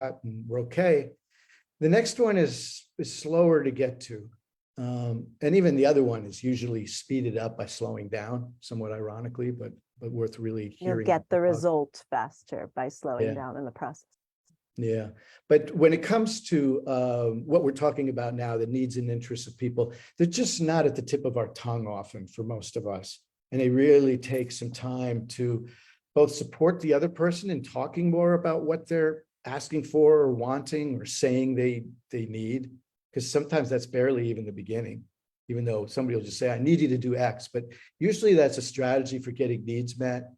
and we're okay. The next one is slower to get to. And even the other one is usually speeded up by slowing down, somewhat ironically, but worth really hearing. You'll get the result faster by slowing Yeah. down in the process. Yeah. But when it comes to what we're talking about now, the needs and interests of people, they're just not at the tip of our tongue often for most of us. And they really take some time to both support the other person in talking more about what they're asking for or wanting or saying they need. Because sometimes that's barely even the beginning, even though somebody will just say, I need you to do X. But usually that's a strategy for getting needs met,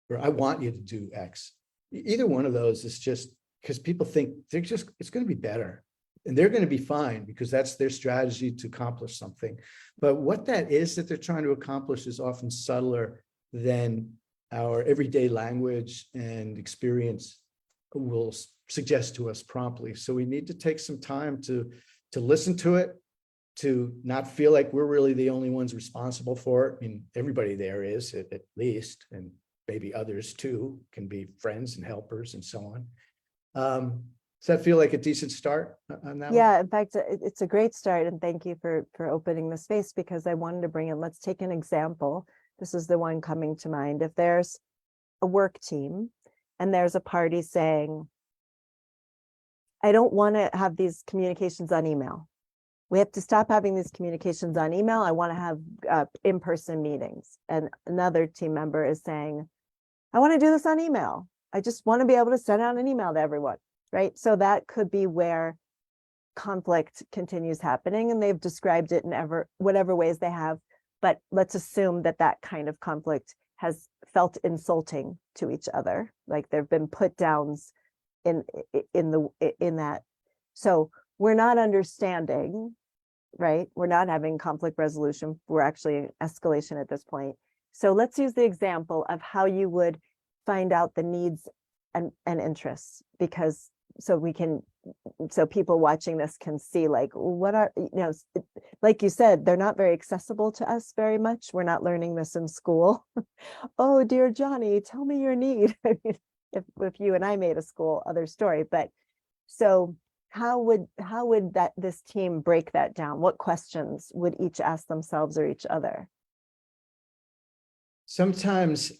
or I want you to do X. Either one of those is just because people think it's going to be better and they're going to be fine because that's their strategy to accomplish something. But what that is that they're trying to accomplish is often subtler than our everyday language and experience will suggest to us promptly. So we need to take some time to listen to it, to not feel like we're really the only ones responsible for it. I mean, everybody there is at least, and maybe others too, can be friends and helpers and so on. Does that feel like a decent start on that? Yeah, in fact, it's a great start. And thank you for opening the space, because I wanted to bring in, let's take an example. This is the one coming to mind. If there's a work team and there's a party saying, I don't want to have these communications on email. We have to stop having these communications on email. I want to have in-person meetings. And another team member is saying, I want to do this on email. I just want to be able to send out an email to everyone, right? So that could be where conflict continues happening, and they've described it in whatever ways they have. But let's assume that that kind of conflict has felt insulting to each other, like there've been put downs in that. So we're not understanding, right? We're not having conflict resolution. We're actually escalation at this point. So let's use the example of how you would find out the needs and interests, because so people watching this can see, like, what are, like you said, they're not very accessible to us very much. We're not learning this in school. Oh, dear Johnny, tell me your need. I mean, if you and I made a school, other story. But so how would this team break that down? What questions would each ask themselves or each other? Sometimes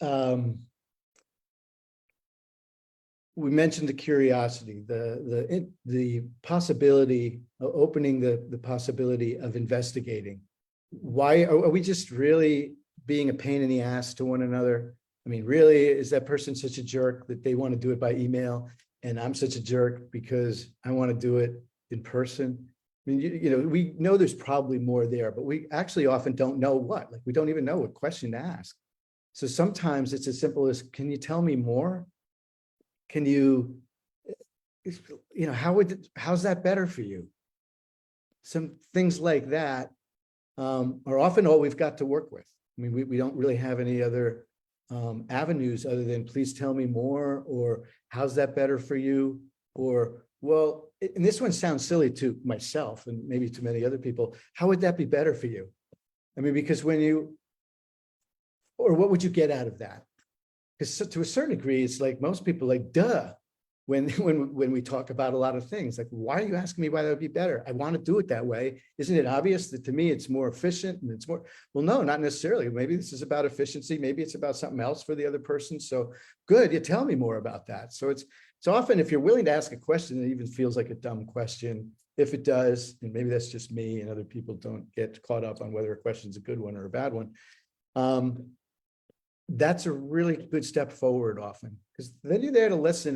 we mentioned the curiosity, the possibility of opening the possibility of investigating. Why are we just really being a pain in the ass to one another? I mean, really, is that person such a jerk that they want to do it by email, and I'm such a jerk because I want to do it in person? I mean, we know there's probably more there, but we actually often don't know what. Like, we don't even know what question to ask. So sometimes it's as simple as, can you tell me more? Can you, how's that better for you? Some things like that are often all we've got to work with. I mean, we don't really have any other avenues other than, please tell me more, or how's that better for you? Or, well, and this one sounds silly to myself and maybe to many other people, how would that be better for you? I mean, because or what would you get out of that? Because to a certain degree, it's like most people like, duh, when we talk about a lot of things, like, why are you asking me why that would be better? I want to do it that way. Isn't it obvious that to me it's more efficient and it's more, well, no, not necessarily. Maybe this is about efficiency. Maybe it's about something else for the other person. So good, you tell me more about that. So it's often, if you're willing to ask a question, it even feels like a dumb question. If it does, and maybe that's just me and other people don't get caught up on whether a question is a good one or a bad one. That's a really good step forward often, because then you're there to listen